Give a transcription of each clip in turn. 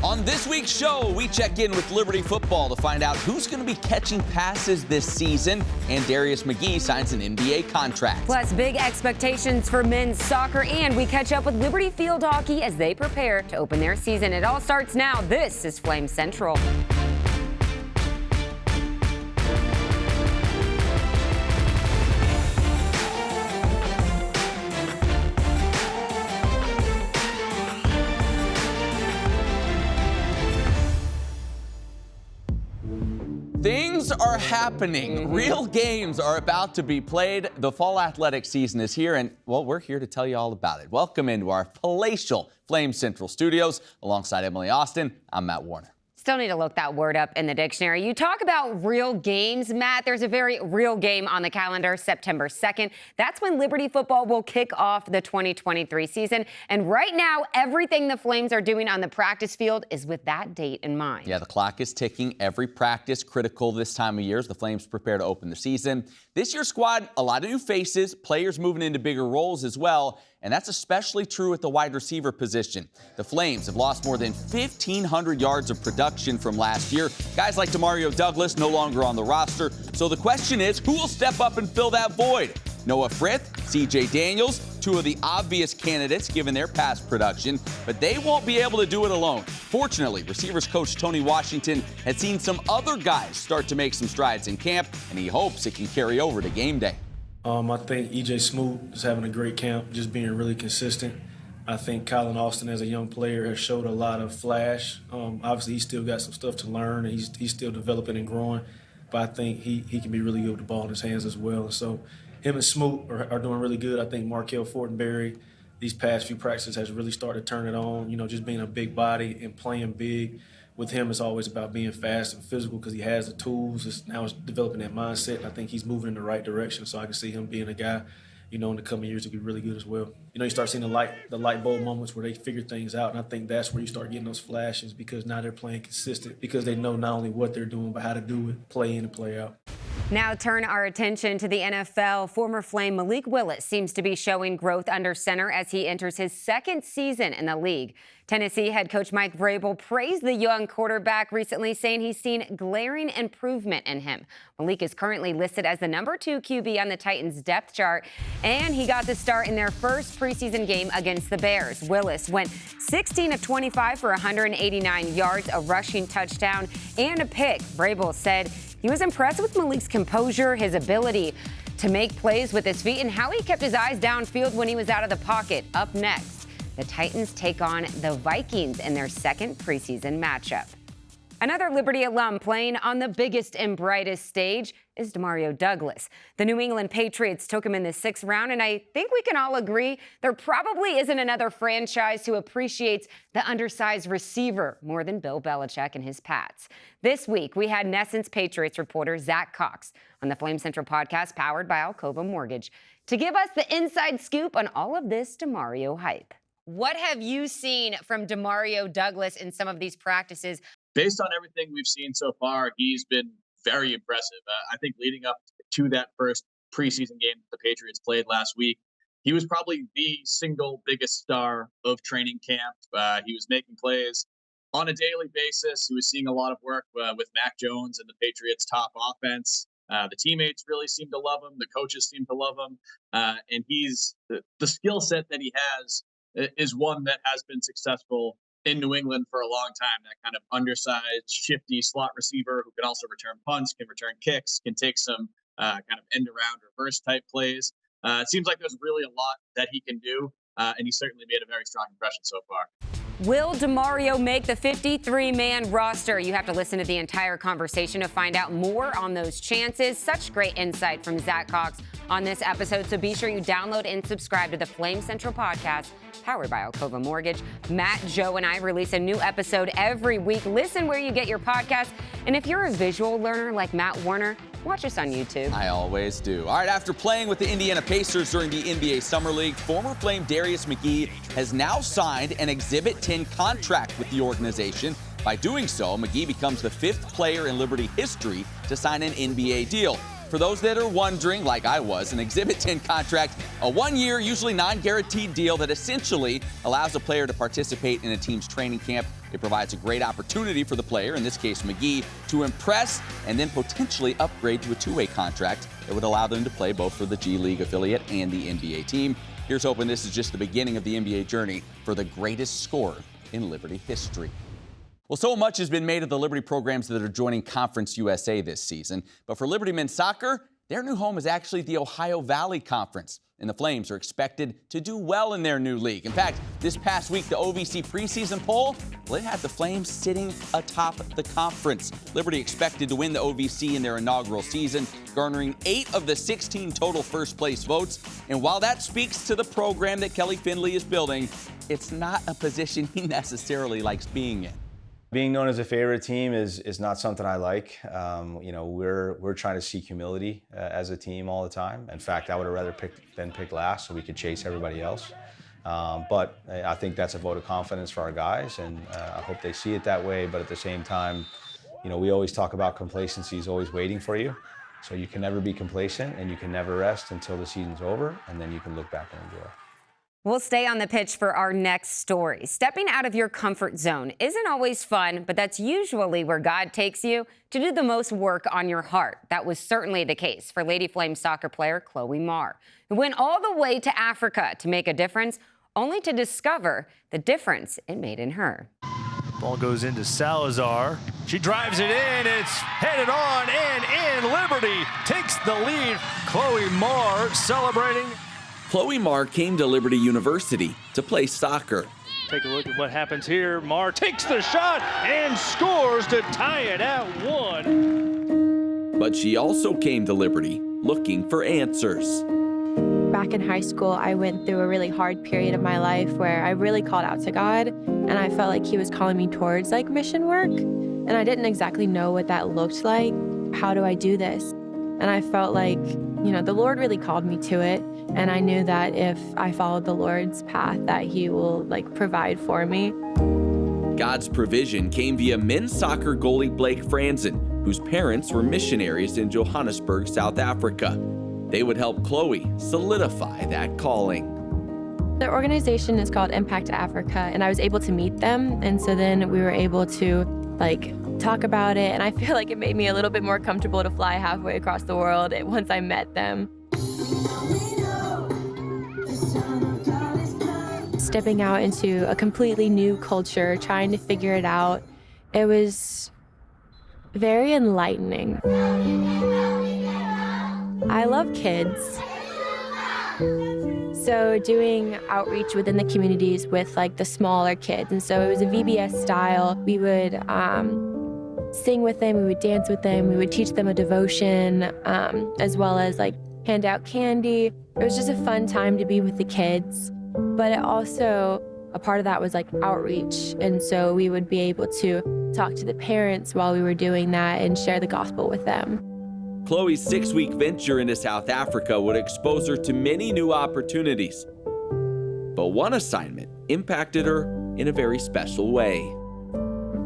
On this week's show, we check in with Liberty Football to find out who's going to be catching passes this season, and Darius McGhee signs an NBA contract. Plus, big expectations for men's soccer, and we catch up with Liberty Field Hockey as they prepare to open their season. It all starts now. This is Flame Central. Things are happening. Real games are about to be played. The fall athletic season is here, and, well, we're here to tell you all about it. Welcome into our palatial Flame Central studios. Alongside Emily Austin, I'm Matt Warner. Still need to look that word up in the dictionary. You talk about real games, Matt. There's a very real game on the calendar, September 2nd. That's when Liberty Football will kick off the 2023 season. And right now, everything the Flames are doing on the practice field is with that date in mind. Yeah, the clock is ticking. Every practice critical this time of year as the Flames prepare to open the season. This year's squad, a lot of new faces, players moving into bigger roles as well. And that's especially true at the wide receiver position. The Flames have lost more than 1,500 yards of production from last year. Guys like Demario Douglas no longer on the roster. So the question is, who will step up and fill that void? Noah Frith, C.J. Daniels, two of the obvious candidates given their past production, but they won't be able to do it alone. Fortunately, receivers coach Tony Washington has seen some other guys start to make some strides in camp, and he hopes it can carry over to game day. I think E.J. Smoot is having a great camp, just being really consistent. I think Colin Austin, as a young player, has showed a lot of flash. Obviously, he's still got some stuff to learn, and he's still developing and growing. But I think he can be really good with the ball in his hands as well. So him and Smoot are doing really good. I think Markel Fortenberry, these past few practices, has really started to turn it on. You know, just being a big body and playing big. With him, it's always about being fast and physical because he has the tools. Now it's developing that mindset, and I think he's moving in the right direction. So I can see him being a guy, you know, in the coming years to be really good as well. You know, you start seeing the light bulb moments where they figure things out, and I think that's where you start getting those flashes because now they're playing consistent because they know not only what they're doing but how to do it, play in and play out. Now turn our attention to the NFL. Former Flame Malik Willis seems to be showing growth under center as he enters his second season in the league. Tennessee head coach Mike Vrabel praised the young quarterback recently, saying he's seen glaring improvement in him. Malik is currently listed as the number 2 QB on the Titans depth chart, and he got the start in their first preseason game against the Bears. Willis went 16 of 25 for 189 yards, a rushing touchdown, and a pick. Vrabel said he was impressed with Malik's composure, his ability to make plays with his feet, and how he kept his eyes downfield when he was out of the pocket. Up next, the Titans take on the Vikings in their second preseason matchup. Another Liberty alum playing on the biggest and brightest stage is Demario Douglas. The New England Patriots took him in the 6th round, and I think we can all agree there probably isn't another franchise who appreciates the undersized receiver more than Bill Belichick and his Pats. This week, we had Nessence Patriots reporter Zach Cox on the Flame Central podcast powered by Alcova Mortgage to give us the inside scoop on all of this Demario hype. What have you seen from Demario Douglas in some of these practices? Based on everything we've seen so far, he's been very impressive. I think leading up to that first preseason game that the Patriots played last week, he was probably the single biggest star of training camp. He was making plays on a daily basis. He was seeing a lot of work with Mac Jones and the Patriots' top offense. The teammates really seem to love him. The coaches seem to love him. And he's the skill set that he has is one that has been successful in New England for a long time. That kind of undersized, shifty slot receiver who can also return punts, can return kicks, can take some kind of end-around reverse type plays. It seems like there's really a lot that he can do, and he certainly made a very strong impression so far. Will Demario make the 53-man roster? You have to listen to the entire conversation to find out more on those chances. Such great insight from Zach Cox on this episode, so be sure you download and subscribe to the Flame Central podcast powered by Alcova Mortgage. Matt, Joe, and I release a new episode every week. Listen where you get your podcast. And if you're a visual learner like Matt Warner, watch us on YouTube. I always do. All right, after playing with the Indiana Pacers during the NBA Summer League, former Flame Darius McGhee has now signed an Exhibit 10 contract with the organization. By doing so, McGhee becomes the 5th player in Liberty history to sign an NBA deal. For those that are wondering, like I was, an Exhibit 10 contract, a 1-year, usually non-guaranteed deal that essentially allows a player to participate in a team's training camp. It provides a great opportunity for the player, in this case McGee, to impress and then potentially upgrade to a 2-way contract that would allow them to play both for the G League affiliate and the NBA team. Here's hoping this is just the beginning of the NBA journey for the greatest scorer in Liberty history. Well, so much has been made of the Liberty programs that are joining Conference USA this season. But for Liberty men's soccer, their new home is actually the Ohio Valley Conference. And the Flames are expected to do well in their new league. In fact, this past week, the OVC preseason poll, well, it had the Flames sitting atop the conference. Liberty expected to win the OVC in their inaugural season, garnering 8 of the 16 total first-place votes. And while that speaks to the program that Kelly Finley is building, it's not a position he necessarily likes being in. Being known as a favorite team is not something I like. We're trying to seek humility as a team all the time. In fact, I would have rather been picked last so we could chase everybody else. But I think that's a vote of confidence for our guys, and I hope they see it that way. But at the same time, we always talk about complacency is always waiting for you. So you can never be complacent and you can never rest until the season's over, and then you can look back and enjoy. We'll stay on the pitch for our next story. Stepping out of your comfort zone isn't always fun, but that's usually where God takes you to do the most work on your heart. That was certainly the case for Lady Flames soccer player Chloe Marr, who went all the way to Africa to make a difference, only to discover the difference it made in her. Ball goes into Salazar. She drives it in. It's headed on and in. Liberty takes the lead. Chloe Marr celebrating. Chloe Marr came to Liberty University to play soccer. Take a look at what happens here. Marr takes the shot and scores to tie it at 1. But she also came to Liberty looking for answers. Back in high school, I went through a really hard period of my life where I really called out to God, and I felt like he was calling me towards mission work. And I didn't exactly know what that looked like. How do I do this? And I felt like, the Lord really called me to it. And I knew that if I followed the Lord's path, that he will provide for me. God's provision came via men's soccer goalie Blake Franzen, whose parents were missionaries in Johannesburg, South Africa. They would help Chloe solidify that calling. The organization is called Impact Africa, and I was able to meet them. And so then we were able to talk about it. And I feel like it made me a little bit more comfortable to fly halfway across the world once I met them. Stepping out into a completely new culture, trying to figure it out, it was very enlightening. I love kids. So doing outreach within the communities with the smaller kids. And so it was a VBS style. We would sing with them, we would dance with them, we would teach them a devotion, as well as hand out candy. It was just a fun time to be with the kids. But it also, a part of that was outreach. And so we would be able to talk to the parents while we were doing that and share the gospel with them. Chloe's 6-week venture into South Africa would expose her to many new opportunities. But one assignment impacted her in a very special way.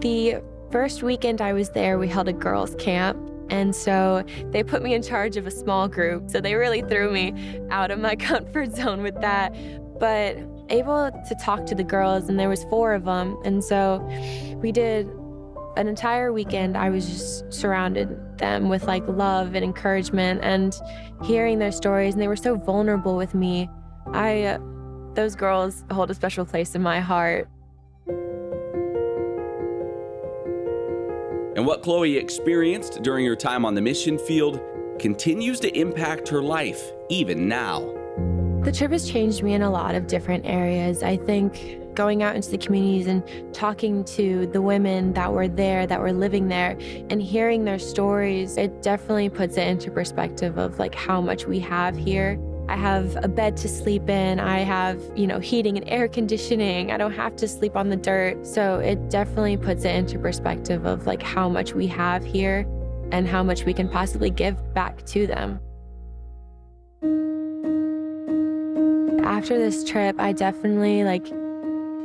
The first weekend I was there, we held a girls' camp. And so they put me in charge of a small group. So they really threw me out of my comfort zone with that. But able to talk to the girls, and there was 4 of them. And so we did an entire weekend. I was just surrounded them with love and encouragement and hearing their stories. And they were so vulnerable with me. Those girls hold a special place in my heart. And what Chloe experienced during her time on the mission field continues to impact her life, even now. The trip has changed me in a lot of different areas. I think going out into the communities and talking to the women that were there, that were living there, and hearing their stories, it definitely puts it into perspective of how much we have here. I have a bed to sleep in. I have, heating and air conditioning. I don't have to sleep on the dirt. So it definitely puts it into perspective of how much we have here and how much we can possibly give back to them. After this trip, I definitely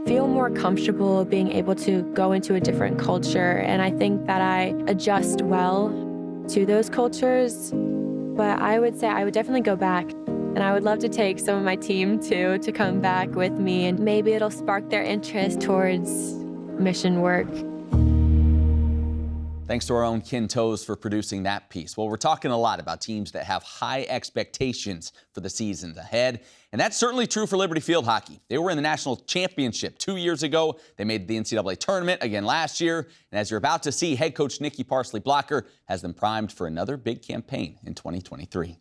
feel more comfortable being able to go into a different culture. And I think that I adjust well to those cultures. but I would say I would definitely go back. And I would love to take some of my team too to come back with me, and maybe it'll spark their interest towards mission work. Thanks to our own Ken Toes for producing that piece. Well, we're talking a lot about teams that have high expectations for the seasons ahead, and that's certainly true for Liberty Field Hockey. They were in the national championship 2 years ago. They made the NCAA tournament again last year, and as you're about to see, head coach Nikki Parsley-Blocker has them primed for another big campaign in 2023.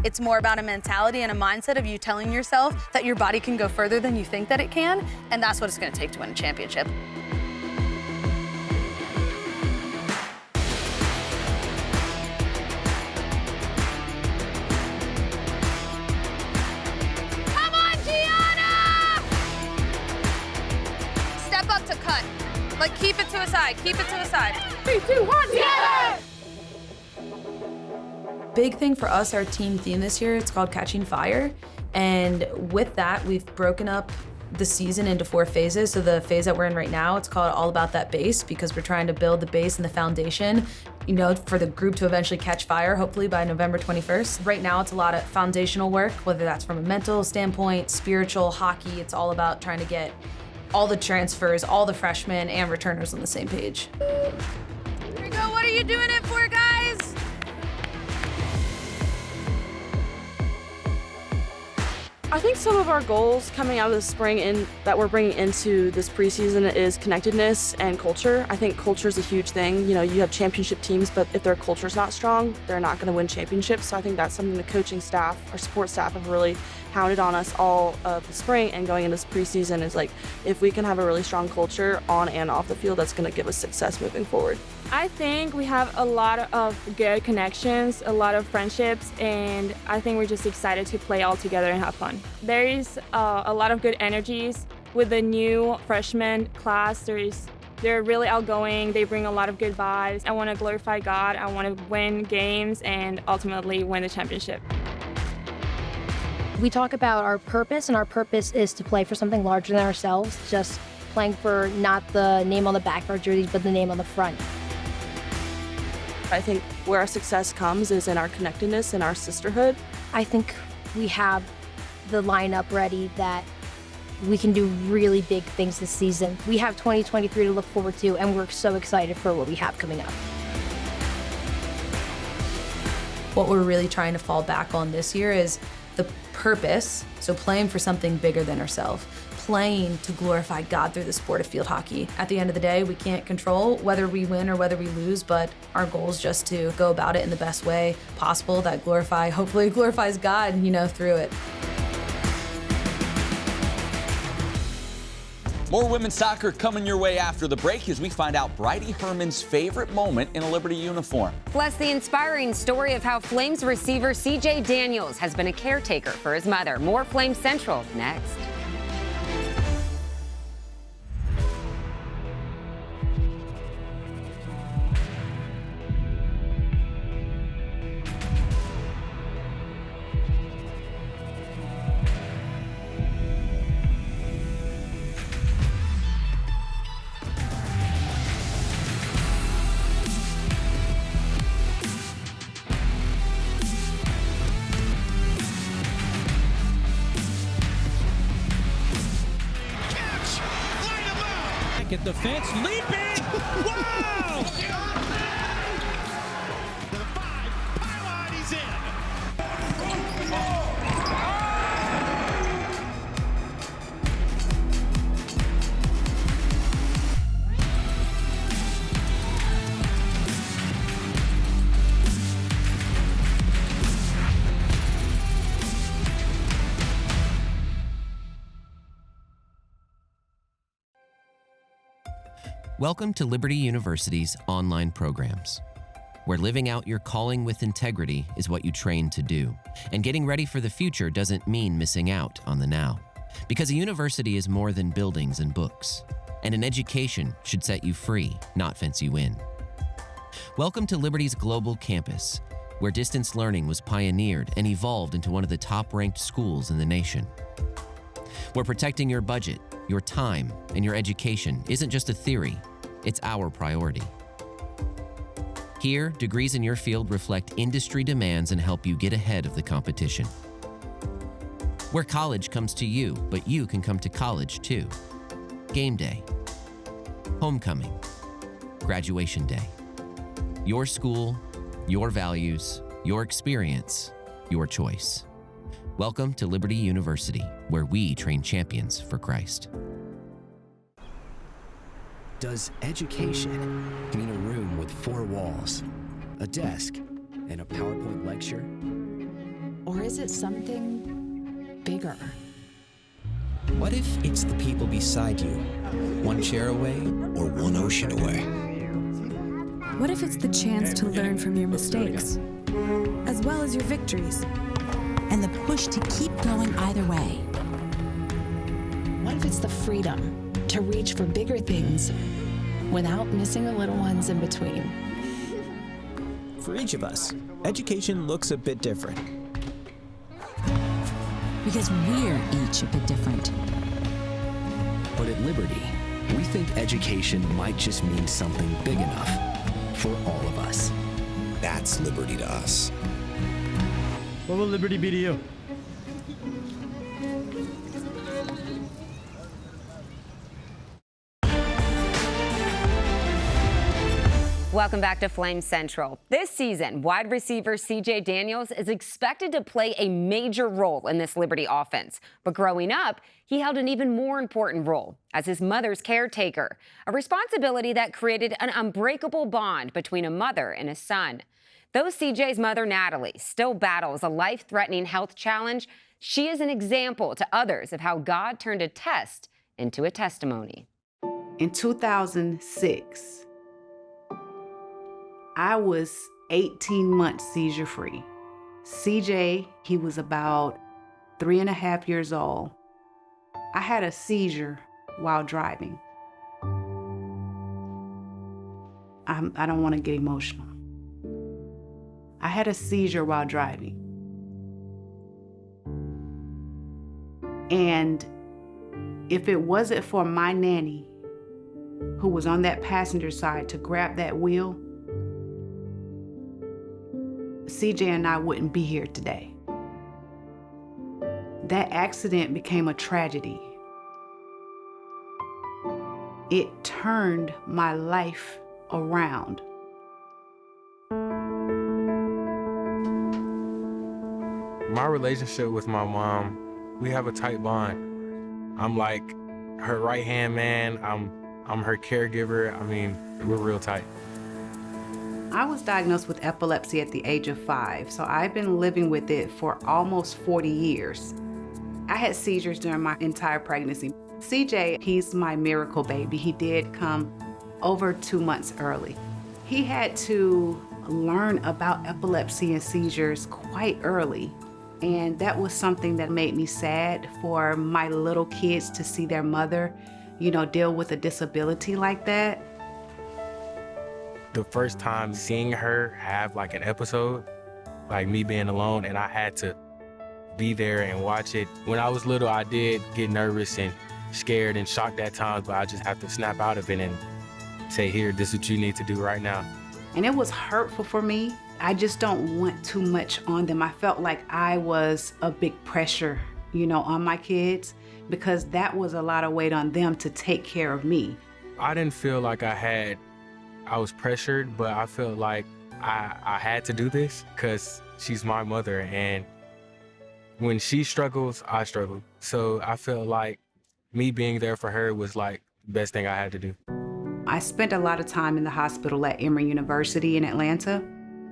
It's more about a mentality and a mindset of you telling yourself that your body can go further than you think that it can, and that's what it's going to take to win a championship. Come on, Gianna! Step up to cut. Like, keep it to a side. Keep it to a side. 3, 2, 1, Gianna! Big thing for us, our team theme this year, it's called Catching Fire. And with that, we've broken up the season into 4 phases. So the phase that we're in right now, it's called All About That Base, because we're trying to build the base and the foundation, you know, for the group to eventually catch fire, hopefully by November 21st. Right now, it's a lot of foundational work, whether that's from a mental standpoint, spiritual, hockey. It's all about trying to get all the transfers, all the freshmen and returners on the same page. Here we go. What are you doing it for, guys? I think some of our goals coming out of the spring and that we're bringing into this preseason is connectedness and culture. I think culture is a huge thing. You know, you have championship teams, but if their culture's not strong, they're not going to win championships. So I think that's something the coaching staff, our support staff have really hounded on us all of the spring and going into this preseason is like, if we can have a really strong culture on and off the field, that's going to give us success moving forward. I think we have a lot of good connections, a lot of friendships, and I think we're just excited to play all together and have fun. There is a lot of good energies with the new freshman class. They're really outgoing. They bring a lot of good vibes. I want to glorify God. I want to win games and ultimately win the championship. We talk about our purpose, and our purpose is to play for something larger than ourselves, just playing for not the name on the back of our jerseys, but the name on the front. I think where our success comes is in our connectedness and our sisterhood. I think we have the lineup ready that we can do really big things this season. We have 2023 to look forward to, and we're so excited for what we have coming up. What we're really trying to fall back on this year is the purpose, so playing for something bigger than ourselves, playing to glorify God through the sport of field hockey. At the end of the day, we can't control whether we win or whether we lose, but our goal is just to go about it in the best way possible that hopefully glorifies God, you know, through it. More women's soccer coming your way after the break as we find out Bridie Herman's favorite moment in a Liberty uniform. Plus, the inspiring story of how Flames receiver CJ Daniels has been a caretaker for his mother. More Flames Central next. At the fence, leaping! Wow! The 5 pylon, he's in. Welcome to Liberty University's online programs, where living out your calling with integrity is what you train to do. And getting ready for the future doesn't mean missing out on the now. Because a university is more than buildings and books. And an education should set you free, not fence you in. Welcome to Liberty's global campus, where distance learning was pioneered and evolved into one of the top-ranked schools in the nation. Where protecting your budget, your time, and your education isn't just a theory, it's our priority. Here, degrees in your field reflect industry demands and help you get ahead of the competition. Where college comes to you, but you can come to college too. Game day, homecoming, graduation day. Your school, your values, your experience, your choice. Welcome to Liberty University, where we train champions for Christ. Does education mean a room with 4 walls, a desk, and a PowerPoint lecture? Or is it something bigger? What if it's the people beside you, 1 chair away or 1 ocean away? What if it's the chance to learn from your mistakes, as well as your victories? And the push to keep going either way? What if it's the freedom to reach for bigger things without missing the little ones in between? For each of us, education looks a bit different. Because we're each a bit different. But at Liberty, we think education might just mean something big enough for all of us. That's Liberty to us. What will Liberty be to you? Welcome back to Flame Central. This season, wide receiver C.J. Daniels is expected to play a major role in this Liberty offense. But growing up, he held an even more important role as his mother's caretaker, a responsibility that created an unbreakable bond between a mother and a son. Though C.J.'s mother, Natalie, still battles a life-threatening health challenge, she is an example to others of how God turned a test into a testimony. In 2006, I was 18 months seizure-free. CJ, he was about 3.5 years old. I had a seizure while driving. I don't want to get emotional. I had a seizure while driving. And if it wasn't for my nanny, who was on that passenger side to grab that wheel, CJ and I wouldn't be here today. That accident became a tragedy. It turned my life around. My relationship with my mom, we have a tight bond. I'm like her right-hand man. I'm her caregiver. I mean, we're real tight. I was diagnosed with epilepsy at the age of 5, so I've been living with it for almost 40 years. I had seizures during my entire pregnancy. CJ, he's my miracle baby. He did come over 2 months early. He had to learn about epilepsy and seizures quite early, and that was something that made me sad for my little kids to see their mother, deal with a disability like that. The first time seeing her have like an episode, like me being alone, and I had to be there and watch it. When I was little, I did get nervous and scared and shocked at times, but I just have to snap out of it and say, here, this is what you need to do right now. And it was hurtful for me. I just don't want too much on them. I felt like I was a big pressure, on my kids, because that was a lot of weight on them to take care of me. I didn't feel like I was pressured, but I felt like I had to do this because she's my mother, and when she struggles, I struggle. So I felt like me being there for her was like the best thing I had to do. I spent a lot of time in the hospital at Emory University in Atlanta,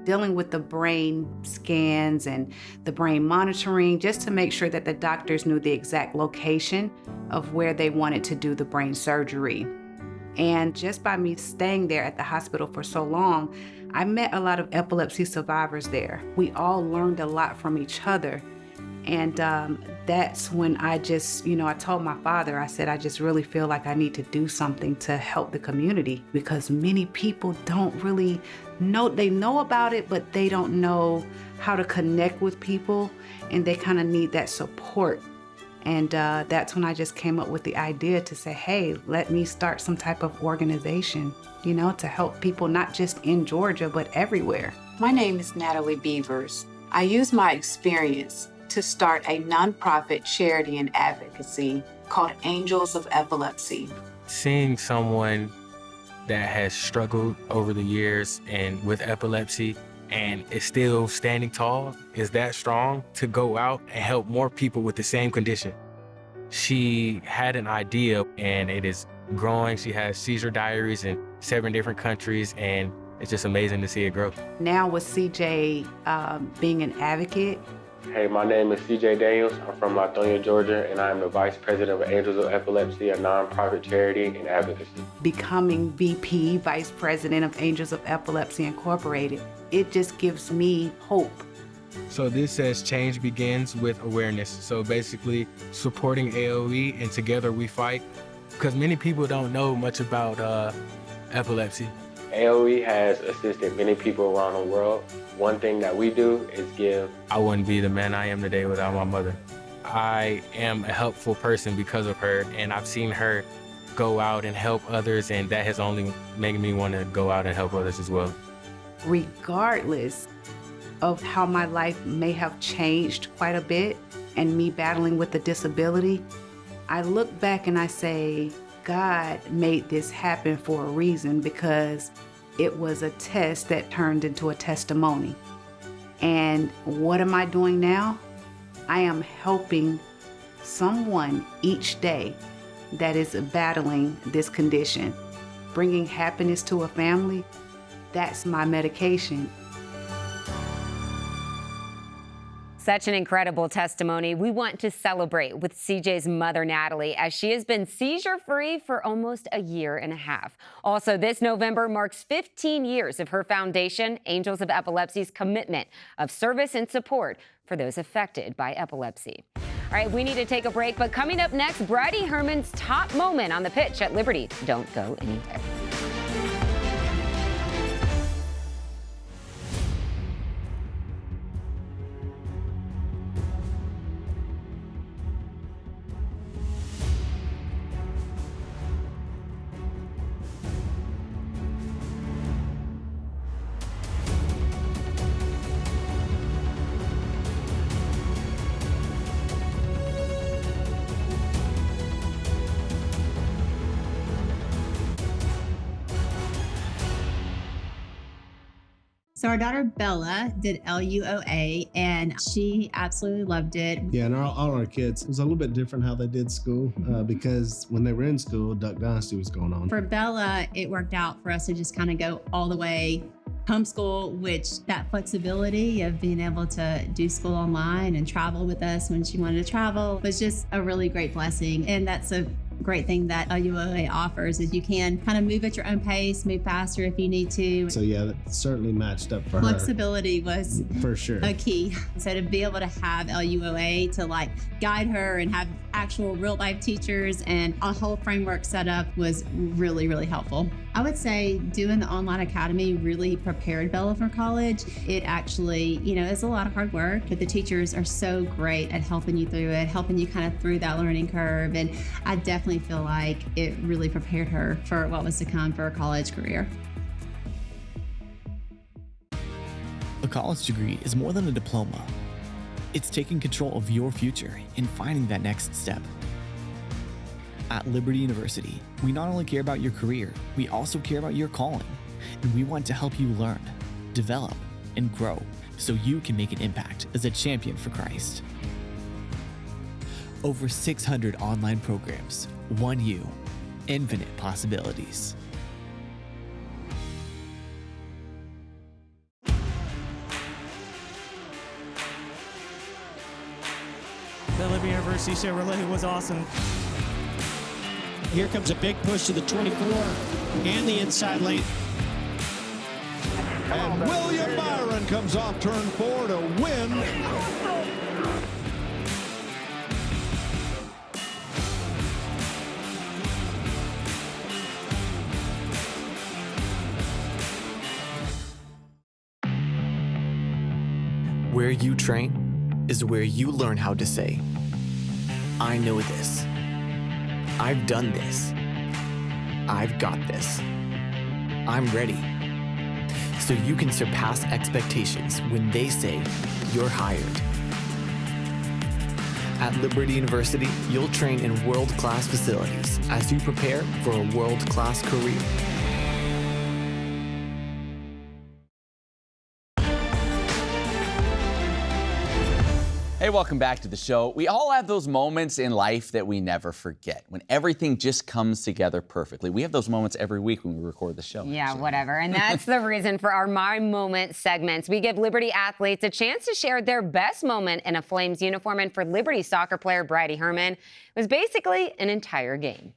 dealing with the brain scans and the brain monitoring, just to make sure that the doctors knew the exact location of where they wanted to do the brain surgery. And just by me staying there at the hospital for so long, I met a lot of epilepsy survivors there. We all learned a lot from each other. And that's when I just, I told my father, I said, I just really feel like I need to do something to help the community, because many people don't really know, they know about it, but they don't know how to connect with people, and they kind of need that support. And that's when I just came up with the idea to say, hey, let me start some type of organization, you know, to help people not just in Georgia, but everywhere. My name is Natalie Beavers. I use my experience to start a nonprofit charity and advocacy called Angels of Epilepsy. Seeing someone that has struggled over the years and with epilepsy and is still standing tall, is that strong to go out and help more people with the same condition. She had an idea and it is growing. She has seizure diaries in 7 different countries, and it's just amazing to see it grow. Now with CJ being an advocate. Hey, my name is CJ Daniels. I'm from Latonia, Georgia, and I am the Vice President of Angels of Epilepsy, a nonprofit charity and advocacy. Becoming VP, Vice President of Angels of Epilepsy Incorporated, it just gives me hope. So this says change begins with awareness. So basically supporting AOE and together we fight, because many people don't know much about epilepsy. AOE has assisted many people around the world. One thing that we do is give. I wouldn't be the man I am today without my mother. I am a helpful person because of her, and I've seen her go out and help others, and that has only made me want to go out and help others as well. Regardless of how my life may have changed quite a bit and me battling with a disability, I look back and I say, God made this happen for a reason, because it was a test that turned into a testimony. And what am I doing now? I am helping someone each day that is battling this condition, bringing happiness to a family. That's my medication. Such an incredible testimony. We want to celebrate with CJ's mother, Natalie, as she has been seizure-free for almost a year and a half. Also, this November marks 15 years of her foundation, Angels of Epilepsy's commitment of service and support for those affected by epilepsy. All right, we need to take a break, but coming up next, Bridie Herman's top moment on the pitch at Liberty. Don't go anywhere. So our daughter Bella did LUOA and she absolutely loved it. Yeah, and all our kids, it was a little bit different how they did school because when they were in school, Duck Dynasty was going on. For Bella, it worked out for us to just kind of go all the way homeschool, which that flexibility of being able to do school online and travel with us when she wanted to travel was just a really great blessing. And that's a great thing that LUOA offers is you can kind of move at your own pace, move faster if you need to. So yeah, that certainly matched up for her. Flexibility was for sure a key. So to be able to have LUOA to like guide her and have actual real life teachers and a whole framework set up was really, really helpful. I would say doing the online academy really prepared Bella for college. It actually, is a lot of hard work, but the teachers are so great at helping you through it, helping you kind of through that learning curve. And I definitely feel like it really prepared her for what was to come for a college career. A college degree is more than a diploma. It's taking control of your future and finding that next step. At Liberty University, we not only care about your career, we also care about your calling. And we want to help you learn, develop, and grow so you can make an impact as a champion for Christ. Over 600 online programs, one you, infinite possibilities. The Liberty University Chevrolet was awesome. Here comes a big push to the 24 and the inside lane. And William Byron comes off turn 4 to win. Where you train is where you learn how to say. I know this. I've done this. I've got this. I'm ready. So you can surpass expectations when they say you're hired. At Liberty University, you'll train in world-class facilities as you prepare for a world-class career. Hey, welcome back to the show. We all have those moments in life that we never forget, when everything just comes together perfectly. We have those moments every week when we record the show. Yeah, whatever. And that's the reason for our My Moment segments. We give Liberty athletes a chance to share their best moment in a Flames uniform. And for Liberty soccer player Bridie Herman, it was basically an entire game.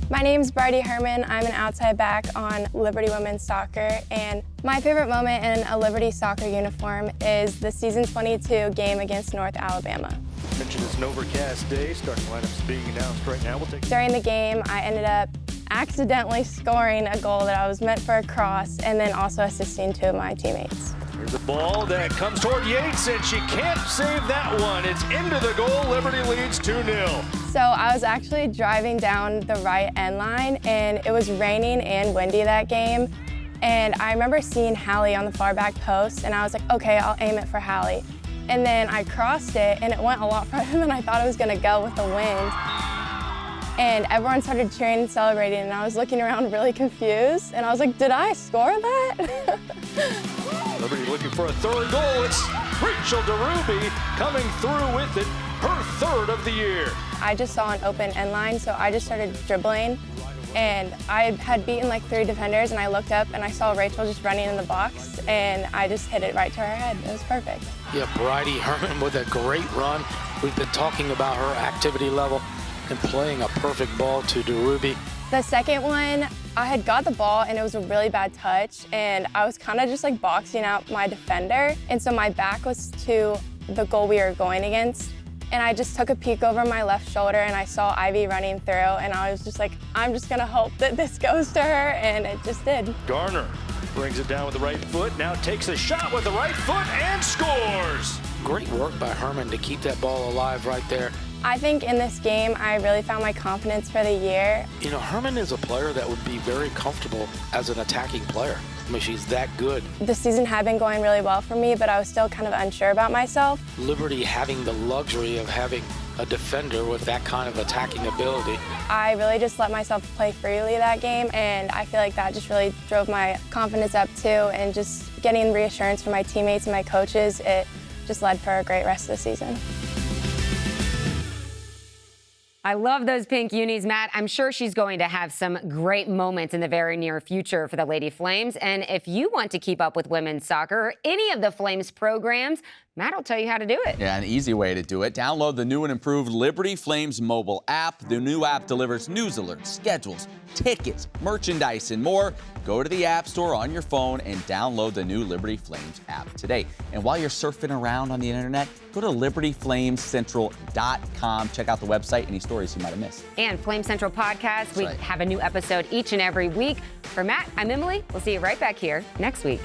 My name's Bridie Herman. I'm an outside back on Liberty Women's Soccer, and my favorite moment in a Liberty soccer uniform is the season 22 game against North Alabama. Mentioned it's an overcast day. Starting lineups being announced right now. During the game, I ended up accidentally scoring a goal that I was meant for a cross, and then also assisting two of my teammates. Here's a ball that comes toward Yates, and she can't save that one. It's into the goal. Liberty leads 2-0. So I was actually driving down the right end line, and it was raining and windy that game. And I remember seeing Hallie on the far back post, and I was like, okay, I'll aim it for Hallie. And then I crossed it, and it went a lot farther than I thought it was gonna go with the wind. And everyone started cheering and celebrating, and I was looking around really confused, and I was like, did I score that? Liberty looking for a third goal. It's Rachel DeRuby coming through with it, her third of the year. I just saw an open end line, so I just started dribbling, and I had beaten like 3 defenders, and I looked up and I saw Rachel just running in the box, and I just hit it right to her head. It was perfect. Yeah, Bridie Herman with a great run. We've been talking about her activity level and playing a perfect ball to DeRuby. The second one, I had got the ball and it was a really bad touch, and I was kind of just like boxing out my defender, and so my back was to the goal we were going against, and I just took a peek over my left shoulder and I saw Ivy running through, and I was just like, I'm just gonna hope that this goes to her, and it just did. Garner brings it down with the right foot, now takes a shot with the right foot and scores. Great work by Herman to keep that ball alive right there. I think in this game, I really found my confidence for the year. You know, Herman is a player that would be very comfortable as an attacking player. I mean, she's that good. The season had been going really well for me, but I was still kind of unsure about myself. Liberty having the luxury of having a defender with that kind of attacking ability. I really just let myself play freely that game, and I feel like that just really drove my confidence up too, and just getting reassurance from my teammates and my coaches, it just led for a great rest of the season. I love those pink unis, Matt. I'm sure she's going to have some great moments in the very near future for the Lady Flames. And if you want to keep up with women's soccer or any of the Flames programs, Matt will tell you how to do it. Yeah, an easy way to do it. Download the new and improved Liberty Flames mobile app. The new app delivers news alerts, schedules, tickets, merchandise, and more. Go to the App Store on your phone and download the new Liberty Flames app today. And while you're surfing around on the internet, go to libertyflamescentral.com. Check out the website, any stories you might have missed. And Flame Central Podcast, we have a new episode each and every week. For Matt, I'm Emily. We'll see you right back here next week.